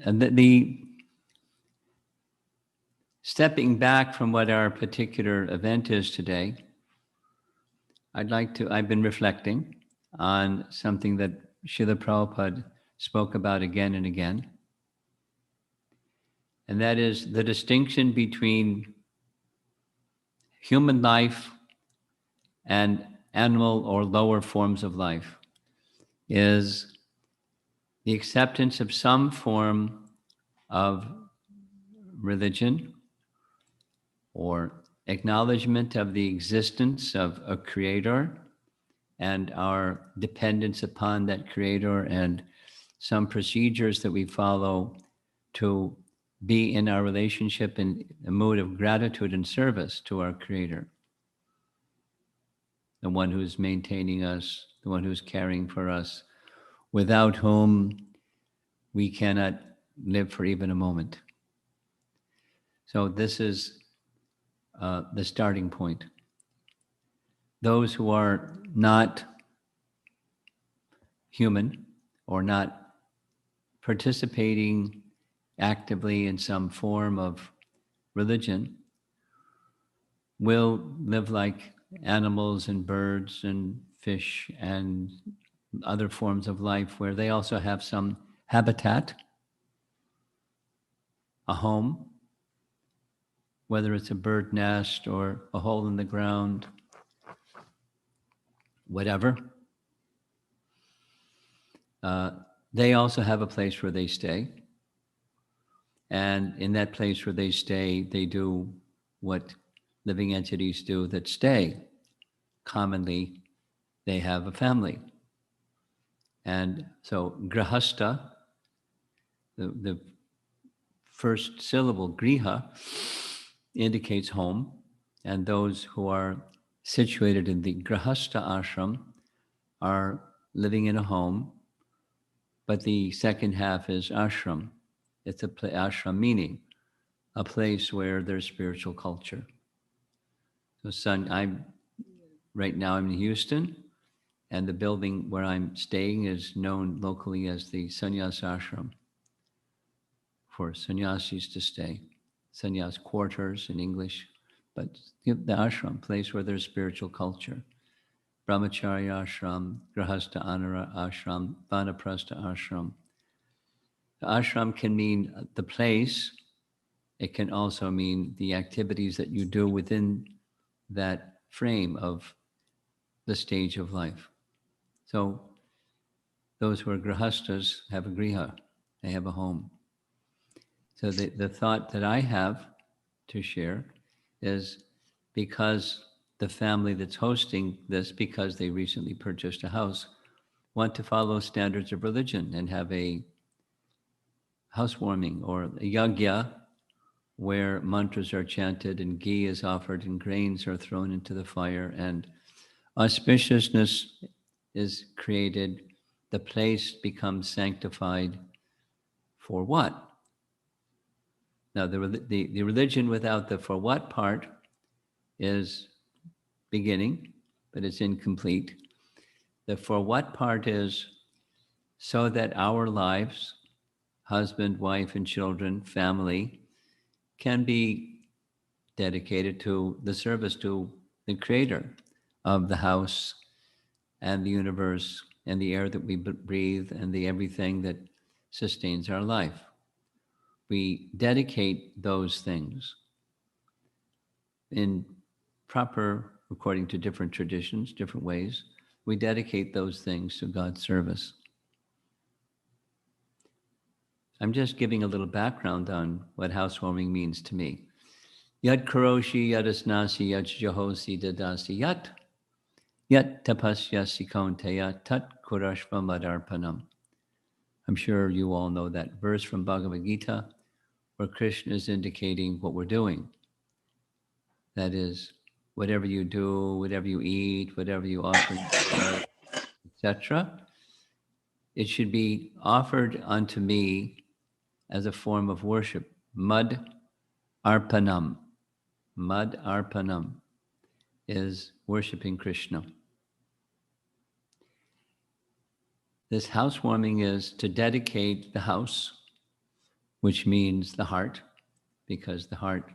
and the stepping back from what our particular event is today, I've been reflecting on something that Srila Prabhupada spoke about again and again, and that is the distinction between human life and animal or lower forms of life is the acceptance of some form of religion or acknowledgement of the existence of a creator and our dependence upon that creator and some procedures that we follow to be in our relationship in a mood of gratitude and service to our creator, the one who's maintaining us, the one who's caring for us, without whom we cannot live for even a moment. So this is the starting point. Those who are not human or not participating actively in some form of religion will live like animals and birds and fish and other forms of life where they also have some habitat, a home, whether it's a bird nest or a hole in the ground, whatever. They also have a place where they stay. And in that place where they stay, they do what living entities do that stay. Commonly, they have a family. And so grahasta, the first syllable, griha, indicates home. And those who are situated in the grahasta ashram are living in a home. But the second half is ashram. It's ashram meaning a place where there's spiritual culture. So right now I'm in Houston, and the building where I'm staying is known locally as the sannyas ashram for sannyasis to stay. Sannyas quarters in English, but the ashram, place where there's spiritual culture. Brahmacharya ashram, grahastha anara ashram, vanaprastha ashram. The ashram can mean the place. It can also mean the activities that you do within that frame of the stage of life. So those who are grahastas have a griha, they have a home. So the thought that I have to share is because the family that's hosting this, because they recently purchased a house, want to follow standards of religion and have a housewarming or a yagya where mantras are chanted and ghee is offered and grains are thrown into the fire and auspiciousness is created. The place becomes sanctified for what? Now, the religion without the for what part is beginning, but it's incomplete. The for what part is so that our lives, husband, wife, and children, family, can be dedicated to the service to the creator of the house and the universe and the air that we breathe and the everything that sustains our life. We dedicate those things in proper, according to different traditions, different ways. We dedicate those things to God's service. I'm just giving a little background on what housewarming means to me. Yat karoshi yadasnasi yat jahosi dadasi yat tapasyasi kaunteya tat kurashva madarpanam. I'm sure you all know that verse from Bhagavad Gita where Krishna is indicating what we're doing. That is, whatever you do, whatever you eat, whatever you offer, etc., it should be offered unto me as a form of worship. Mud arpanam. Mud arpanam is worshiping Krishna. This housewarming is to dedicate the house which means the heart, because the heart,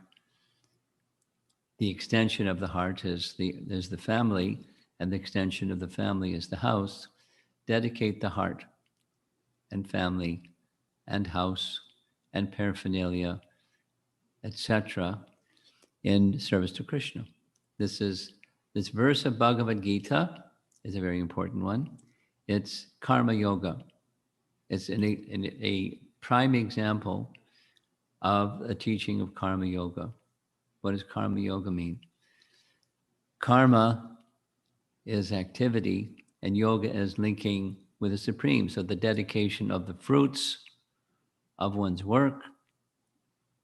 the extension of the heart is the family, and the extension of the family is the house. Dedicate the heart and family and house and paraphernalia, etc., in service to Krishna. This verse of Bhagavad Gita is a very important one. It's karma yoga. It's a prime example of a teaching of karma yoga. What does karma yoga mean? Karma is activity, and yoga is linking with the Supreme. So the dedication of the fruits of one's work.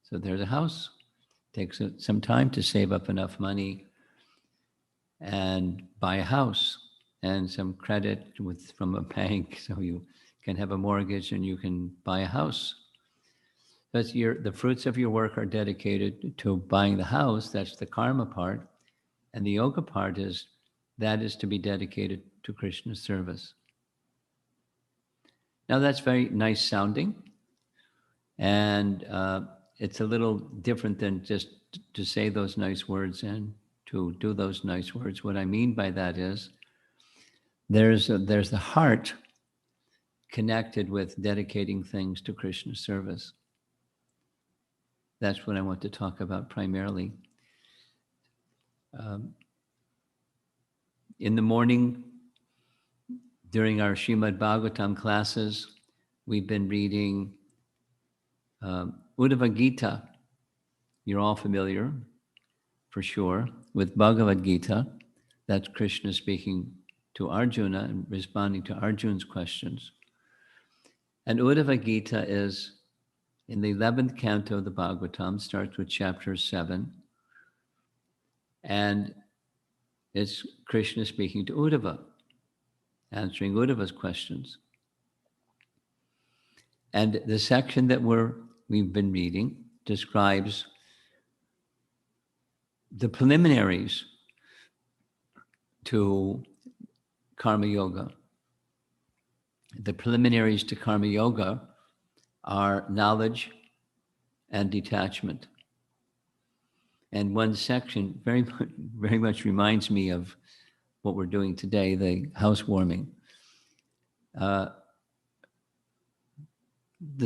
So there's a house. Takes some time to save up enough money and buy a house and some credit from a bank, so you can have a mortgage and you can buy a house. That's the fruits of your work are dedicated to buying the house. That's the karma part. And the yoga part is to be dedicated to Krishna's service. Now that's very nice sounding. And it's a little different than just to say those nice words and to do those nice words. What I mean by that is there's the heart connected with dedicating things to Krishna's service. That's what I want to talk about primarily. In the morning, during our Srimad Bhagavatam classes, we've been reading Uddhava Gita. You're all familiar, for sure, with Bhagavad Gita. That's Krishna speaking to Arjuna and responding to Arjuna's questions. And Uddhava Gita is in the 11th canto of the Bhagavatam, starts with chapter 7. And it's Krishna speaking to Uddhava, answering Uddhava's questions. And the section that we've been reading describes the preliminaries to karma yoga. The preliminaries to karma yoga are knowledge and detachment. And one section very, very much reminds me of what we're doing today, the housewarming. The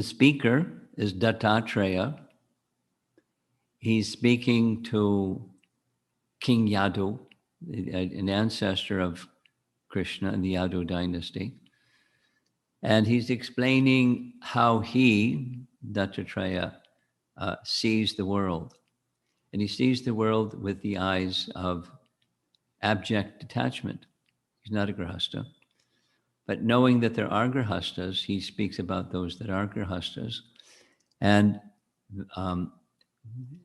speaker is Dattatreya. He's speaking to King Yadu, an ancestor of Krishna in the Yadu dynasty. And he's explaining how he, Dattatreya, sees the world. And he sees the world with the eyes of abject detachment. He's not a grihastha. But knowing that there are grihasthas, he speaks about those that are grihasthas. And the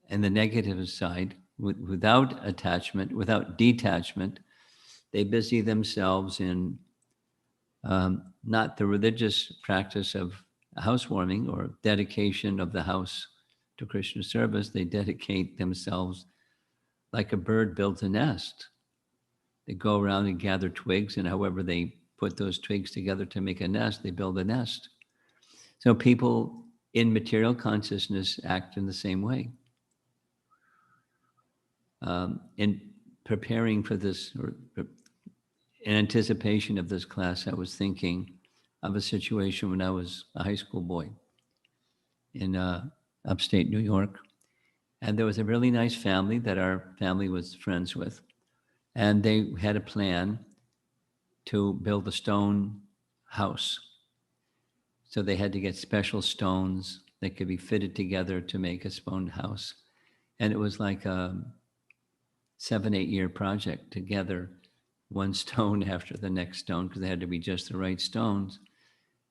negative side, without attachment, without detachment, they busy themselves in not the religious practice of housewarming or dedication of the house to Krishna service. They dedicate themselves like a bird builds a nest. They go around and gather twigs, and however they put those twigs together to make a nest, they build a nest. So people in material consciousness act in the same way. In preparing for this, or in anticipation of this class, I was thinking of a situation when I was a high school boy in upstate New York. And there was a really nice family that our family was friends with. And they had a plan to build a stone house. So they had to get special stones that could be fitted together to make a stone house. And it was like a 7-8 year project to gather one stone after the next stone, because they had to be just the right stones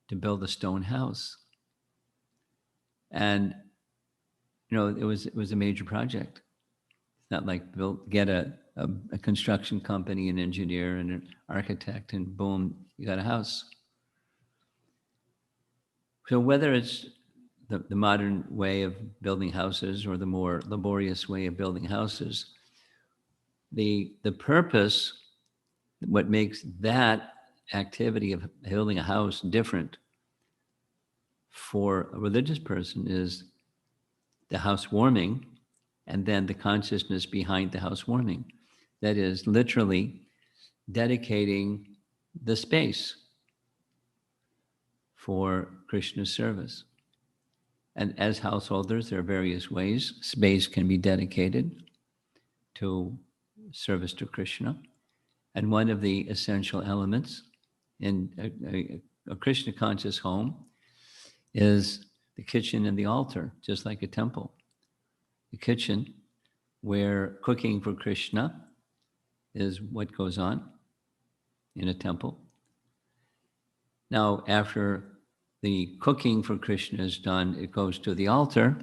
to build a stone house. And it was a major project. It's not like get a construction company, an engineer and an architect, and boom, you got a house. So whether it's the modern way of building houses or the more laborious way of building houses, the purpose, what makes that activity of building a house different for a religious person is the housewarming and then the consciousness behind the housewarming. That is literally dedicating the space for Krishna's service. And as householders, there are various ways space can be dedicated to service to Krishna. And one of the essential elements in a Krishna conscious home is the kitchen and the altar, just like a temple. The kitchen, where cooking for Krishna is what goes on in a temple. Now, after the cooking for Krishna is done, it goes to the altar.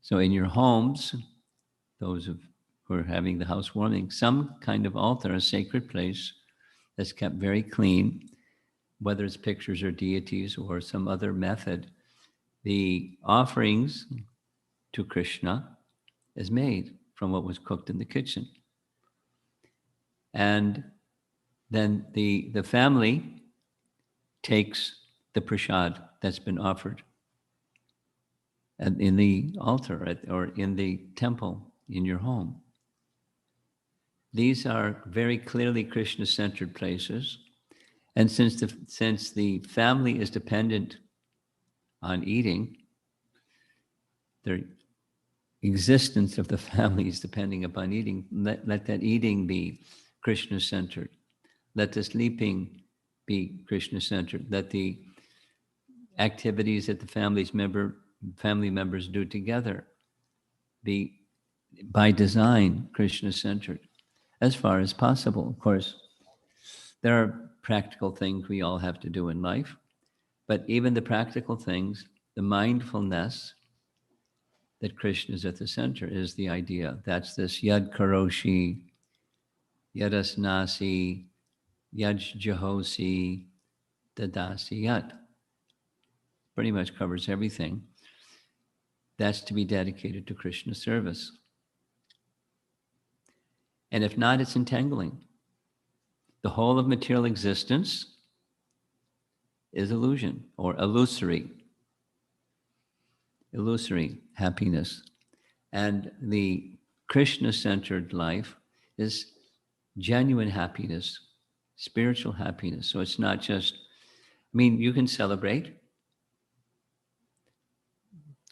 So in your homes, those who are having the housewarming, some kind of altar, a sacred place that's kept very clean, whether it's pictures or deities or some other method, the offerings to Krishna is made from what was cooked in the kitchen. And then the family takes the prasad that's been offered in the altar or in the temple in your home. These are very clearly Krishna-centered places. And since the family is dependent on eating, their existence of the family is depending upon eating, let that eating be Krishna-centered. Let the sleeping be Krishna-centered. Let the activities that the family members do together be, by design, Krishna-centered, as far as possible. Of course, there are practical things we all have to do in life, but even the practical things, the mindfulness that Krishna is at the center is the idea. That's this yad karoshi, yad asnasi, yad jahosi, dadasi yad. Pretty much covers everything. That's to be dedicated to Krishna service. And if not, it's entangling. The whole of material existence is illusion or illusory happiness. And the Krishna-centered life is genuine happiness, spiritual happiness. So it's not just, you can celebrate.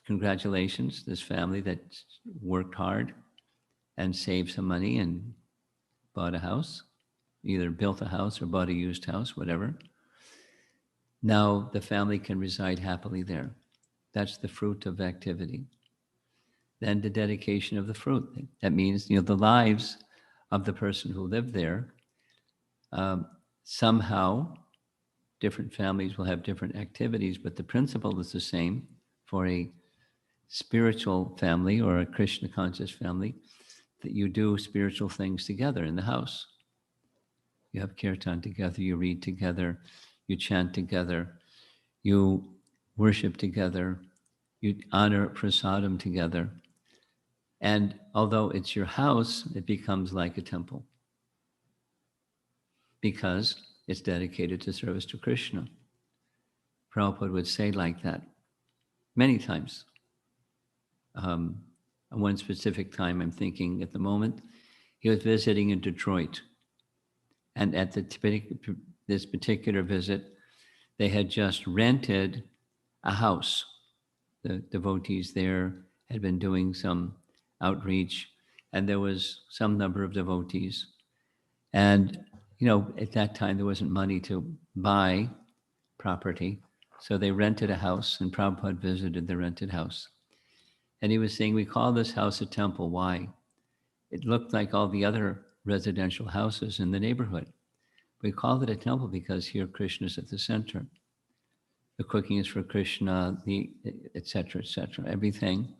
Congratulations, this family that worked hard and saved some money and bought a house, either built a house or bought a used house, whatever. Now the family can reside happily there. That's the fruit of activity. Then the dedication of the fruit. That means, the lives of the person who lived there, somehow different families will have different activities, but the principle is the same for a spiritual family or a Krishna conscious family, that you do spiritual things together in the house. You have kirtan together, you read together, you chant together, you worship together, you honor prasadam together. And although it's your house, it becomes like a temple because it's dedicated to service to Krishna. Prabhupada would say like that many times. One specific time I'm thinking at the moment, he was visiting in Detroit. And at this particular visit, they had just rented a house. The devotees there had been doing some outreach, and there was some number of devotees. And, at that time, there wasn't money to buy property. So they rented a house, and Prabhupada visited the rented house. And he was saying, we call this house a temple. Why? It looked like all the other residential houses in the neighborhood. We called it a temple because here Krishna is at the center. The cooking is for Krishna, et cetera, everything,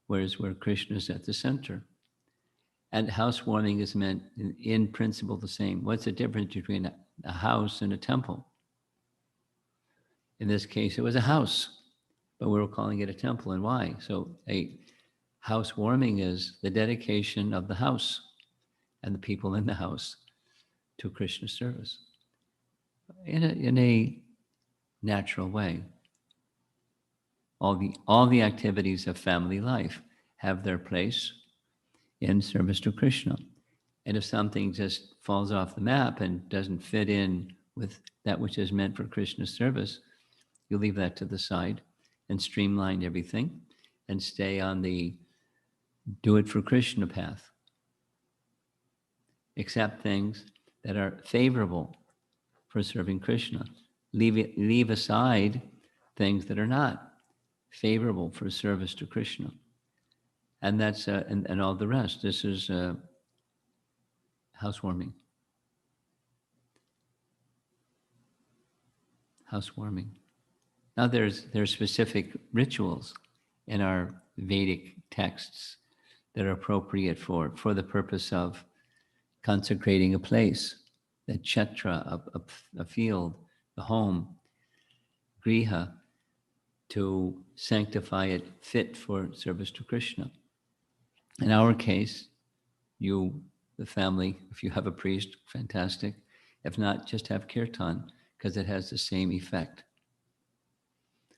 where Krishna is at the center. And housewarming is meant in principle the same. What's the difference between a house and a temple? In this case, it was a house, but we were calling it a temple. And why? So a housewarming is the dedication of the house and the people in the house to Krishna service in a natural way. all the activities of family life have their place in service to Krishna. And if something just falls off the map and doesn't fit in with that which is meant for Krishna's service, you leave that to the side and streamline everything and stay on the do it for Krishna path. Accept things that are favorable for serving Krishna. Leave aside things that are not favorable for service to Krishna. And that's and all the rest. This is housewarming. Housewarming. Now there's specific rituals in our Vedic texts that are appropriate for the purpose of consecrating a place, the kshetra, a field, the home, griha, to sanctify it fit for service to Krishna. In our case, you, the family, if you have a priest, fantastic. If not, just have kirtan, because it has the same effect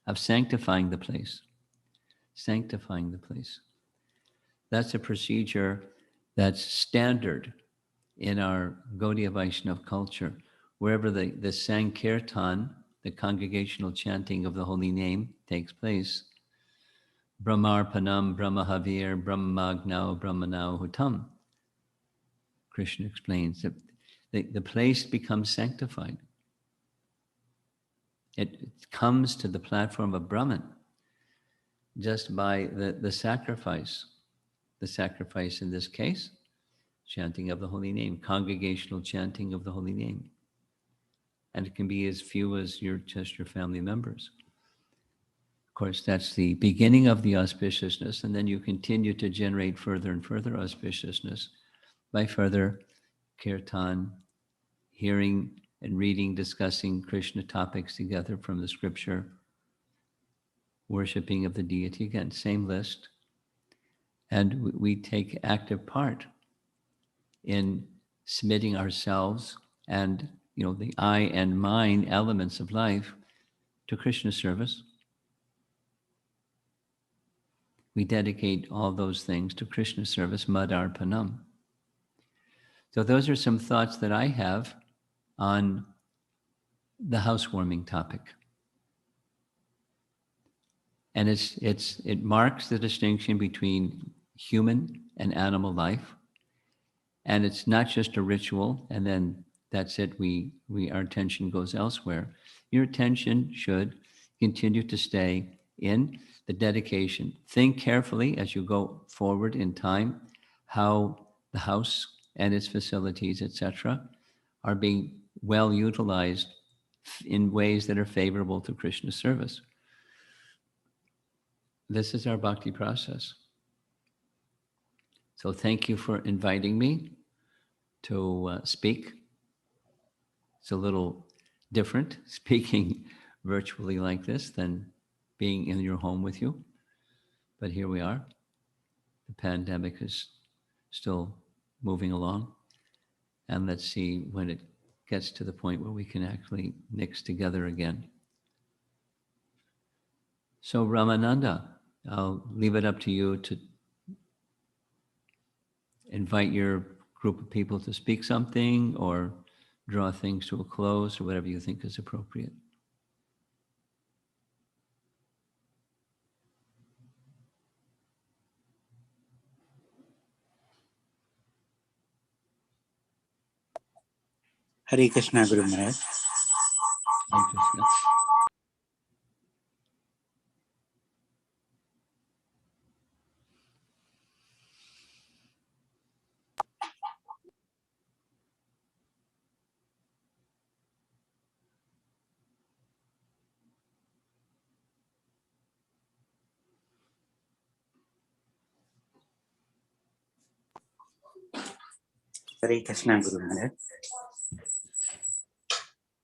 of sanctifying the place. Sanctifying the place. That's a procedure that's standard in our Gaudiya Vaishnava culture. Wherever the Sankirtan, the congregational chanting of the holy name, takes place, Brahmarpanam, Brahmahavir, Brahmagnau, Brahmanau Hutam. Krishna explains that the place becomes sanctified. It comes to the platform of Brahman just by the sacrifice. The sacrifice in this case, chanting of the holy name, congregational chanting of the holy name. And it can be as few as just your family members. Of course, that's the beginning of the auspiciousness, and then you continue to generate further and further auspiciousness by further kirtan, hearing and reading, discussing Krishna topics together from the scripture, worshiping of the deity, again, same list. And we take active part in submitting ourselves and, the I and mine elements of life to Krishna service. We dedicate all those things to Krishna service, Madarpanam. So those are some thoughts that I have on the housewarming topic. And it marks the distinction between human and animal life. And it's not just a ritual, and then that's it, our attention goes elsewhere. Your attention should continue to stay in the dedication. Think carefully as you go forward in time how the house and its facilities, etc., are being well utilized in ways that are favorable to Krishna service. This is our bhakti process. So thank you for inviting me to speak. It's a little different speaking virtually like this than being in your home with you. But here we are. The pandemic is still moving along. And let's see when it gets to the point where we can actually mix together again. So Ramananda, I'll leave it up to you to invite your group of people to speak something or draw things to a close or whatever you think is appropriate. Hare Krishna, Guru Maharaj. Hare Krishna. Hare Krishna, Guru Maharaj.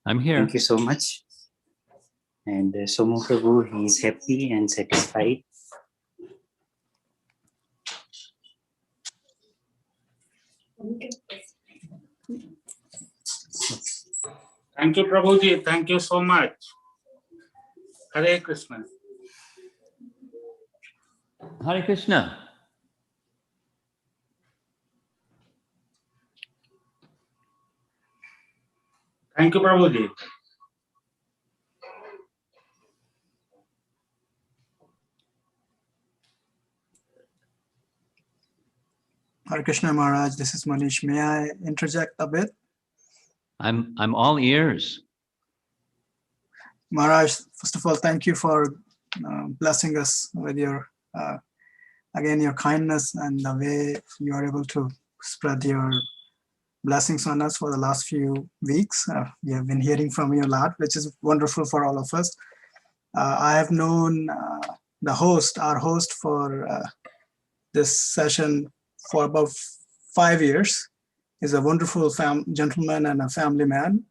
I'm here. Thank you so much. And Somu Prabhu, he is happy and satisfied. Thank you, Prabhuji. Thank you so much. Hare Krishna. Hare Krishna. Thank you, Prabhuji. Hare Krishna Maharaj, this is Manish. May I interject a bit? I'm all ears. Maharaj, first of all, thank you for blessing us with your, again, your kindness and the way you are able to spread your blessings on us for the last few weeks. We have been hearing from you a lot, which is wonderful for all of us. I have known our host for this session for about 5 years. He's a wonderful gentleman and a family man.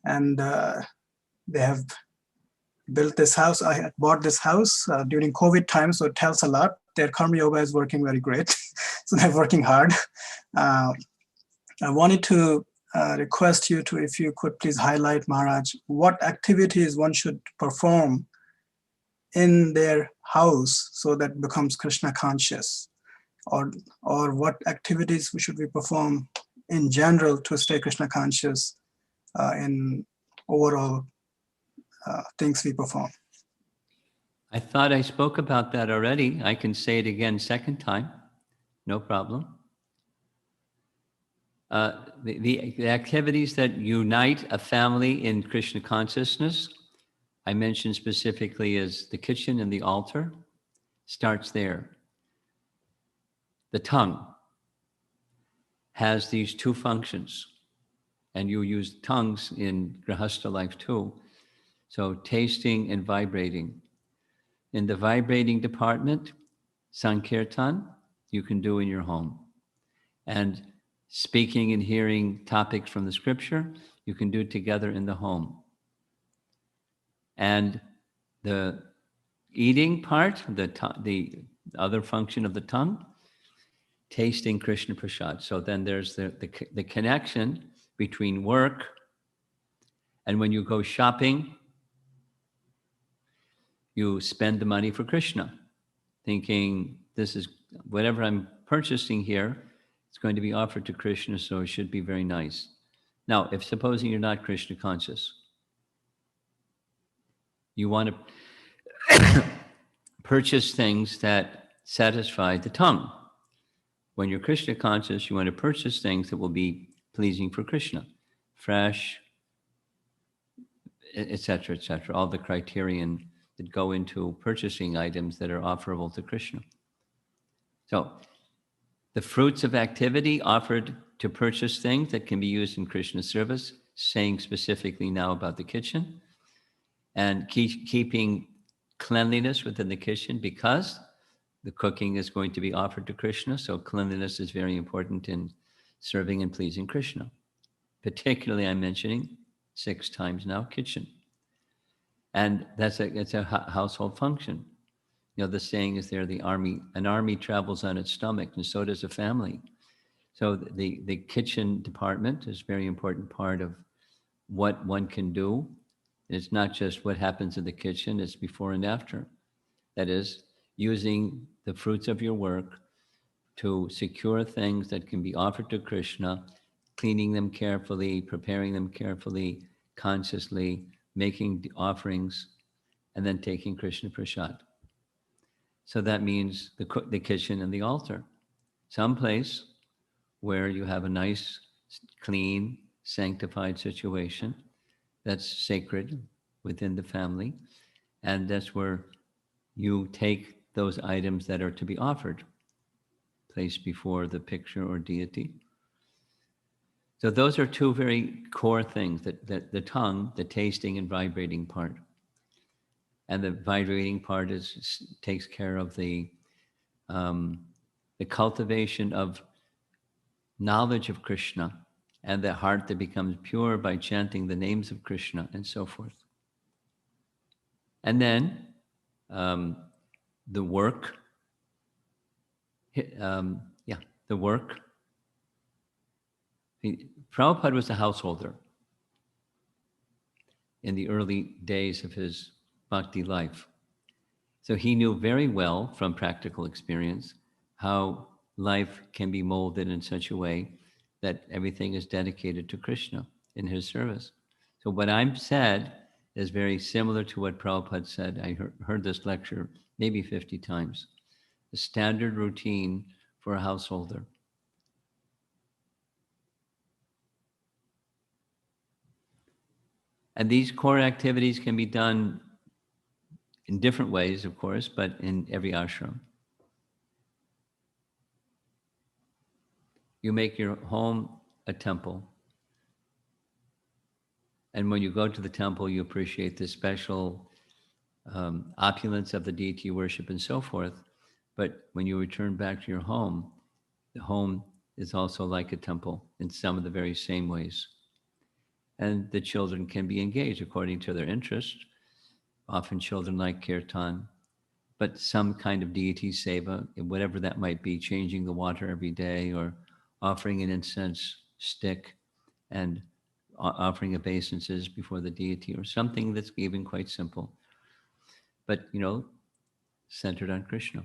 And they have built this house. I had bought this house during COVID time, so it tells a lot. Their karma yoga is working very great. So they're working hard. I wanted to request you to, if you could please highlight, Maharaj, what activities one should perform in their house so that it becomes Krishna conscious, or what activities should we perform in general to stay Krishna conscious in overall things we perform. I thought I spoke about that already. I can say it again second time. No problem. The activities that unite a family in Krishna consciousness, I mentioned specifically as the kitchen and the altar, starts there. The tongue has these two functions, and you use tongues in Grihastha life too. So tasting and vibrating. In the vibrating department, Sankirtan, you can do in your home. And speaking and hearing topics from the scripture, you can do together in the home. And the eating part, the other function of the tongue, tasting Krishna Prasad. So then there's the connection between work and when you go shopping, you spend the money for Krishna, thinking this is whatever I'm purchasing here, it's going to be offered to Krishna, so it should be very nice. Now, if supposing you're not Krishna conscious, you want to purchase things that satisfy the tongue. When you're Krishna conscious, you want to purchase things that will be pleasing for Krishna, fresh, etc., etc., all the criterion that go into purchasing items that are offerable to Krishna. So the fruits of activity offered to purchase things that can be used in Krishna service, saying specifically now about the kitchen, and keeping cleanliness within the kitchen because the cooking is going to be offered to Krishna. So cleanliness is very important in serving and pleasing Krishna. Particularly, I'm mentioning 6 times now, kitchen. And it's a household function. You know, the saying is there, an army travels on its stomach, and so does a family. So the kitchen department is a very important part of what one can do. It's not just what happens in the kitchen, it's before and after. That is, using the fruits of your work to secure things that can be offered to Krishna, cleaning them carefully, preparing them carefully, consciously, making the offerings, and then taking Krishna Prasad. So that means the kitchen and the altar. Someplace where you have a nice, clean, sanctified situation that's sacred within the family. And that's where you take those items that are to be offered, placed before the picture or deity. So those are 2 very core things, that the tongue, the tasting and vibrating part. And the vibrating part takes care of the cultivation of knowledge of Krishna and the heart that becomes pure by chanting the names of Krishna and so forth. And then the work, the work. Prabhupada was a householder in the early days of his bhakti life. So he knew very well from practical experience how life can be molded in such a way that everything is dedicated to Krishna in his service. So what I'm said is very similar to what Prabhupada said. I heard this lecture maybe 50 times. The standard routine for a householder. And these core activities can be done in different ways, of course, but in every ashram. You make your home a temple. And when you go to the temple, you appreciate the special opulence of the deity worship and so forth. But when you return back to your home, the home is also like a temple in some of the very same ways. And the children can be engaged according to their interest. Often children like kirtan, but some kind of deity seva, whatever that might be, changing the water every day or offering an incense stick and offering obeisances before the deity or something that's even quite simple. But, centered on Krishna.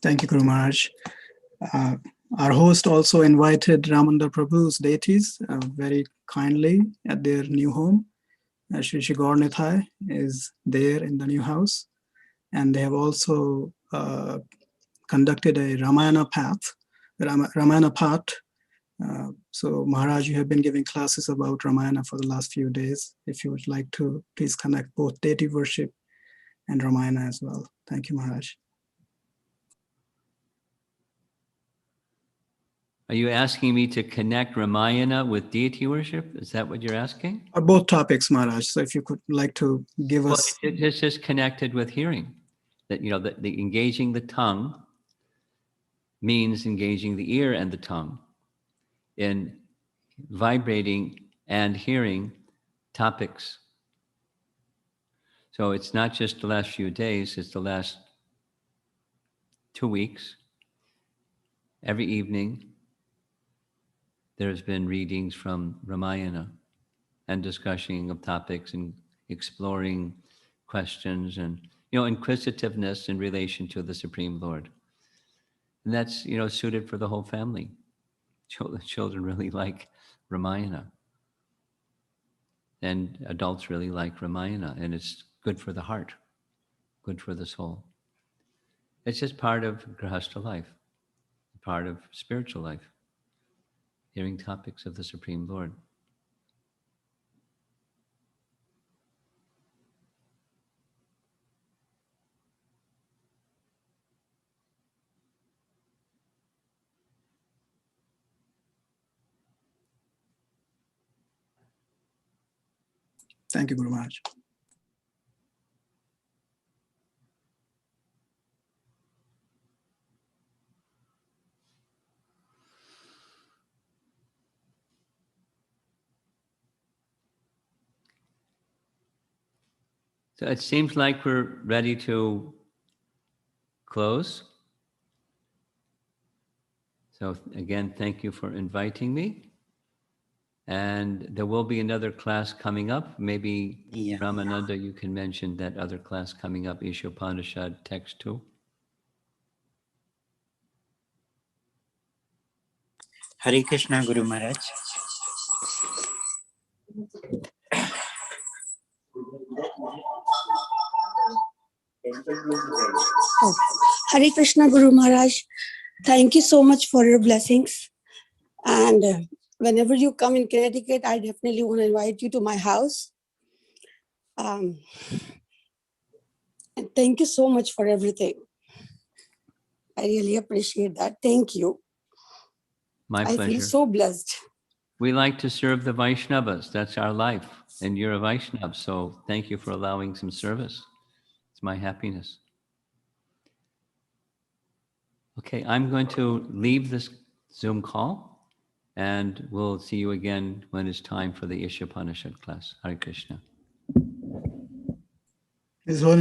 Thank you, Guru Maharaj. Our host also invited Ramanda Prabhu's deities very kindly at their new home. Shri Shri Gaur Nitai is there in the new house. And they have also conducted a Ramayana path. So Maharaj, you have been giving classes about Ramayana for the last few days. If you would like to, please connect both deity worship and Ramayana as well. Thank you, Maharaj. Are you asking me to connect Ramayana with deity worship? Is that what you're asking? Or both topics, Maharaj. So if you could like to give Well, us. it's just connected with hearing. That, the engaging the tongue means engaging the ear and the tongue in vibrating and hearing topics. So it's not just the last few days, it's the last 2 weeks. Every evening, there's been readings from Ramayana and discussion of topics and exploring questions and, inquisitiveness in relation to the Supreme Lord. And that's, suited for the whole family. Children really like Ramayana. And adults really like Ramayana. And it's good for the heart, good for the soul. It's just part of Grihastha life, part of spiritual life, hearing topics of the Supreme Lord. Thank you, Guru Maharaj. So it seems like we're ready to close. So again, thank you for inviting me. And there will be another class coming up. Maybe Yeah. Ramananda, you can mention that other class coming up, Ishopanishad Text 2. Hare Krishna, Guru Maharaj. Oh, Hare Krishna, Guru Maharaj. Thank you so much for your blessings. And whenever you come in Connecticut, I definitely want to invite you to my house. And thank you so much for everything. I really appreciate that. Thank you. My I pleasure. feel so blessed. We like to serve the Vaishnavas. That's our life. And you're a Vaishnav. So thank you for allowing some service. It's my happiness. Okay, I'm going to leave this Zoom call and we'll see you again when it's time for the Ishopanishad class. Hare Krishna. His Holiness